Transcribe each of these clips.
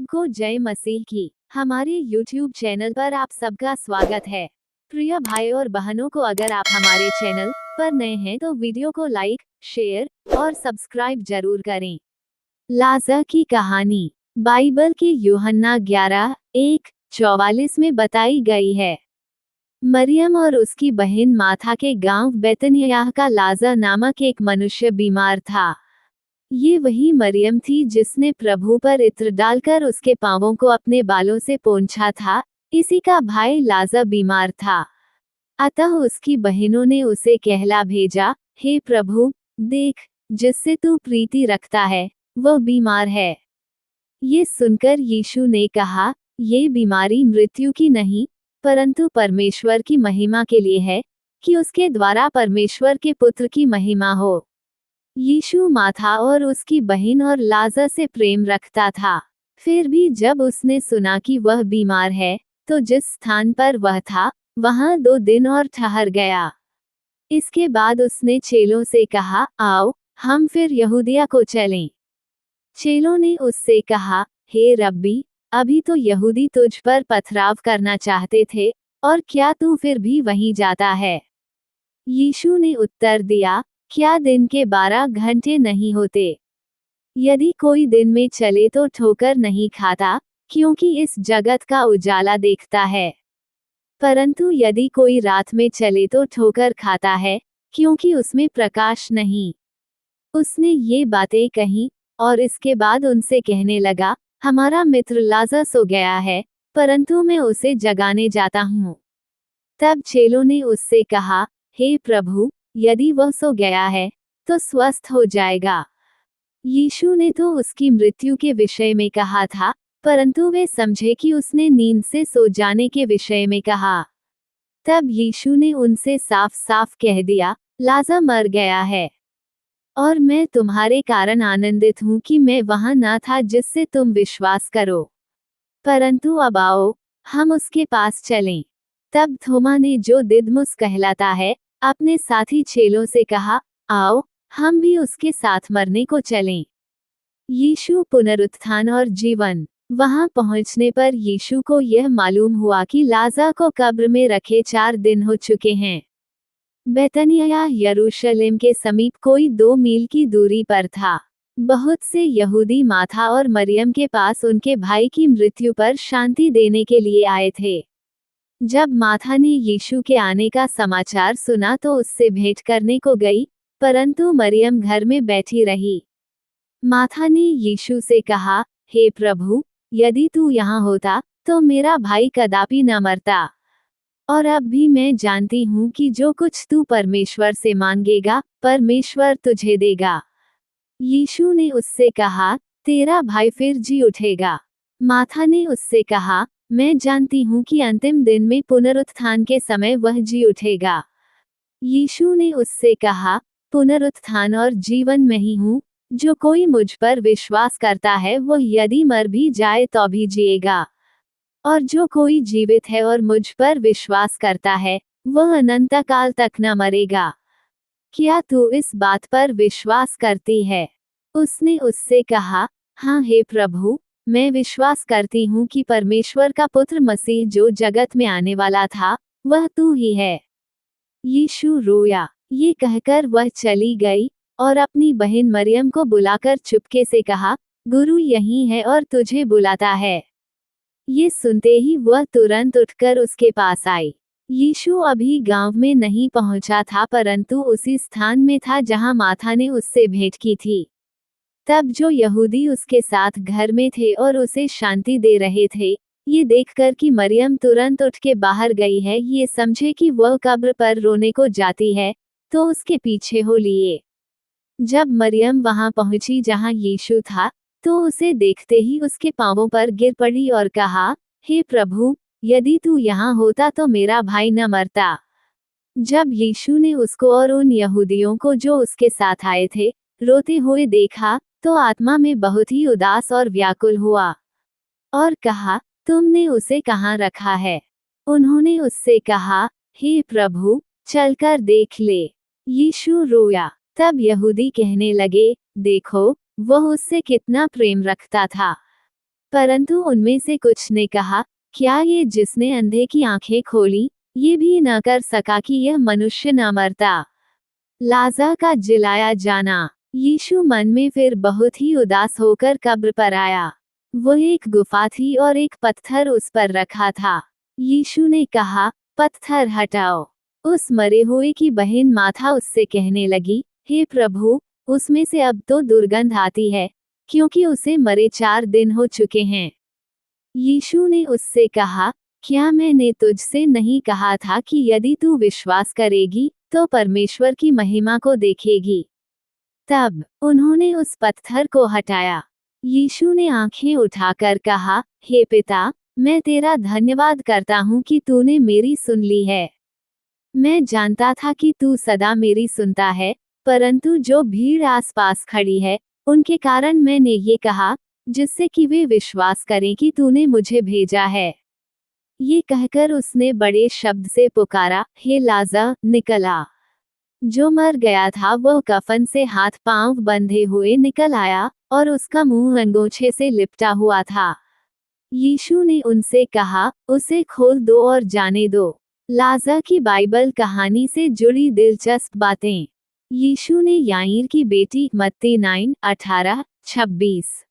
सबको जय मसीह की। हमारे YouTube चैनल पर आप सबका स्वागत है। प्रिय भाई और बहनों को, अगर आप हमारे चैनल पर नए हैं तो वीडियो को लाइक, शेयर और सब्सक्राइब जरूर करें। लाजर की कहानी बाइबल की यूहन्ना 11:1-44 में बताई गई है। मरियम और उसकी बहन माथा के गांव बेतनियाह का लाजर नामक एक मनुष्य बीमार था। ये वही मरियम थी जिसने प्रभु पर इत्र डालकर उसके पांवों को अपने बालों से पोंछा था। इसी का भाई लाजर बीमार था। अतः उसकी बहनों ने उसे कहला भेजा, हे प्रभु, देख, जिससे तू प्रीति रखता है, वह बीमार है। ये सुनकर यीशु ने कहा, ये बीमारी मृत्यु की नहीं, परंतु परमेश्वर की महिमा के लिए है, कि उसके द्वारा परमेश्वर के पुत्र की महिमा हो। यीशु माथा और उसकी बहन और लाजर से प्रेम रखता था। फिर भी जब उसने सुना कि वह बीमार है, तो जिस स्थान पर वह था, वहां 2 दिन और ठहर गया। इसके बाद उसने चेलों से कहा, आओ, हम फिर यहूदिया को चलें। चेलों ने उससे कहा, हे रब्बी, अभी तो यहूदी तुझ पर पथराव करना चाहते थे, और क्या तू फिर भी वहीं जाता है? यीशु ने उत्तर दिया, क्या दिन के 12 घंटे नहीं होते? यदि कोई दिन में चले तो ठोकर नहीं खाता, क्योंकि इस जगत का उजाला देखता है। परंतु यदि कोई रात में चले तो ठोकर खाता है, क्योंकि उसमें प्रकाश नहीं। उसने ये बातें कही, और इसके बाद उनसे कहने लगा, हमारा मित्र लाजर सो गया है, परंतु मैं उसे जगाने जाता हूँ। तब चेलों ने उससे कहा, हे प्रभु, यदि वह सो गया है, तो स्वस्थ हो जाएगा। यीशु ने तो उसकी मृत्यु के विषय में कहा था, परंतु वे समझे कि उसने नींद से सो जाने के विषय में कहा। तब यीशु ने उनसे साफ साफ कह दिया, लाजर मर गया है, और मैं तुम्हारे कारण आनंदित हूँ कि मैं वहां न था, जिससे तुम विश्वास करो। परंतु अब आओ, हम उसके पास चलें। तब थोमा ने, जो दिदमुस कहलाता है, अपने साथी चेलों से कहा, आओ, हम भी उसके साथ मरने को चलें। यीशु पुनरुत्थान और जीवन। वहां पहुंचने पर यीशु को यह मालूम हुआ कि लाजर को कब्र में रखे 4 दिन हो चुके हैं। बेतनियाह यरूशलेम के समीप कोई 2 मील की दूरी पर था। बहुत से यहूदी माथा और मरियम के पास उनके भाई की मृत्यु पर शांति देने के लिए आए थे। जब माथा ने यीशु के आने का समाचार सुना तो उससे भेंट करने को गई, परंतु मरियम घर में बैठी रही। माथा ने यीशु से कहा, हे प्रभु, यदि तू यहाँ होता, तो मेरा भाई कदापि न मरता। और अब भी मैं जानती हूँ कि जो कुछ तू परमेश्वर से मांगेगा, परमेश्वर तुझे देगा। यीशु ने उससे कहा, तेरा भाई फिर जी उठेगा। माथा ने उससे कहा, मैं जानती हूँ कि अंतिम दिन में पुनरुत्थान के समय वह जी उठेगा। यीशु ने उससे कहा, पुनरुत्थान और जीवन मैं ही हूँ, जो कोई मुझ पर विश्वास करता है वह यदि मर भी जाए तो भी जिएगा। और जो कोई जीवित है और मुझ पर विश्वास करता है, वह अनंत काल तक न मरेगा। क्या तू इस बात पर विश्वास करती है? उसने उससे कहा, हाँ हे प्रभु, मैं विश्वास करती हूँ कि परमेश्वर का पुत्र मसीह जो जगत में आने वाला था, वह तू ही है। यीशु रोया। ये कहकर वह चली गई, और अपनी बहन मरियम को बुलाकर चुपके से कहा, गुरु यहीं है और तुझे बुलाता है। ये सुनते ही वह तुरंत उठकर उसके पास आई। यीशु अभी गांव में नहीं पहुंचा था, परंतु उसी स्थान में था जहां माथा ने उससे भेंट की थी। तब जो यहूदी उसके साथ घर में थे और उसे शांति दे रहे थे, ये देखकर कि मरियम तुरंत उठ के बाहर गई है, ये समझे कि वह कब्र पर रोने को जाती है, तो उसके पीछे हो लिए। जब मरियम वहां पहुंची जहां यीशु था, तो उसे देखते ही उसके पांवों पर गिर पड़ी और कहा, हे प्रभु, यदि तू यहाँ होता तो मेरा भाई न मरता। जब यीशु ने उसको और उन यहूदियों को जो उसके साथ आए थे, रोते हुए देखा, तो आत्मा में बहुत ही उदास और व्याकुल हुआ, और कहा, तुमने उसे कहाँ रखा है? उन्होंने उससे कहा, हे प्रभु, चलकर देख ले। यीशु रोया। तब यहूदी कहने लगे, देखो, वह उससे कितना प्रेम रखता था। परंतु उनमें से कुछ ने कहा, क्या ये जिसने अंधे की आंखें खोली, ये भी न कर सका कि यह मनुष्य न मरता। लाजर का जिलाया जाना। यीशु मन में फिर बहुत ही उदास होकर कब्र पर आया। वो एक गुफा थी और एक पत्थर उस पर रखा था। यीशु ने कहा, पत्थर हटाओ। उस मरे हुए की बहन माथा उससे कहने लगी, हे प्रभु, उसमें से अब तो दुर्गंध आती है, क्योंकि उसे मरे 4 दिन हो चुके हैं। यीशु ने उससे कहा, क्या मैंने तुझसे नहीं कहा था कि यदि तू विश्वास करेगी, तो परमेश्वर की महिमा को देखेगी। तब उन्होंने उस पत्थर को हटाया। यीशु ने आंखें उठाकर कहा, हे पिता, मैं तेरा धन्यवाद करता हूँ कि तूने मेरी सुन ली है। मैं जानता था कि तू सदा मेरी सुनता है, परंतु जो भीड़ आसपास खड़ी है, उनके कारण मैंने ये कहा, जिससे कि वे विश्वास करें कि तूने मुझे भेजा है। ये कहकर उसने बड़े शब्द से पुकारा, हे लाजर, निकल आ। जो मर गया था वह कफन से हाथ पांव बंधे हुए निकल आया, और उसका मुंह अंगोछे से लिपटा हुआ था। यीशु ने उनसे कहा, उसे खोल दो और जाने दो। लाजर की बाइबल कहानी से जुड़ी दिलचस्प बातें। यीशु ने याईर की बेटी मत्ती 9:18-26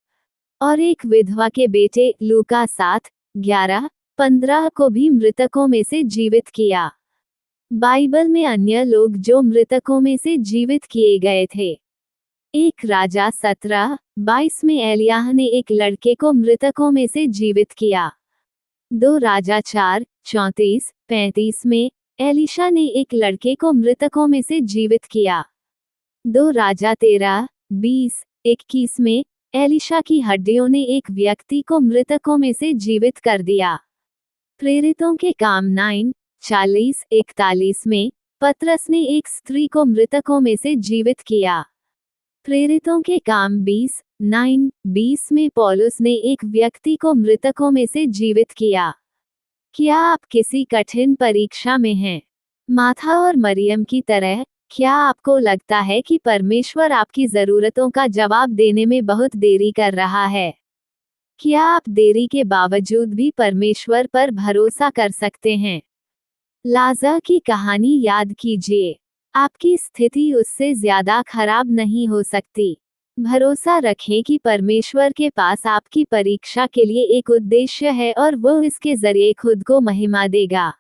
और एक विधवा के बेटे लूका 7:11-15 को भी मृतकों में से जीवित किया। बाइबल में अन्य लोग जो मृतकों में से जीवित किए गए थे। एक राजा 17:22 में एलियाह ने एक लड़के को मृतकों में से जीवित किया। 2 राजा 4:34-35 में एलीशा ने एक लड़के को मृतकों में से जीवित किया। 2 राजा 13:20-21 में एलीशा की हड्डियों ने एक व्यक्ति को मृतकों में से जीवित कर दिया। प्रेरितों के काम 9:40-41 में पतरस ने एक स्त्री को मृतकों में से जीवित किया। प्रेरितों के काम 20:20 में पौलुस ने एक व्यक्ति को मृतकों में से जीवित किया। क्या आप किसी कठिन परीक्षा में हैं? माथा और मरियम की तरह, क्या आपको लगता है कि परमेश्वर आपकी जरूरतों का जवाब देने में बहुत देरी कर रहा है? क्या आप देरी के बावजूद भी परमेश्वर पर भरोसा कर सकते हैं? लाजर की कहानी याद कीजिए। आपकी स्थिति उससे ज्यादा खराब नहीं हो सकती। भरोसा रखें कि परमेश्वर के पास आपकी परीक्षा के लिए एक उद्देश्य है और वो इसके जरिए खुद को महिमा देगा।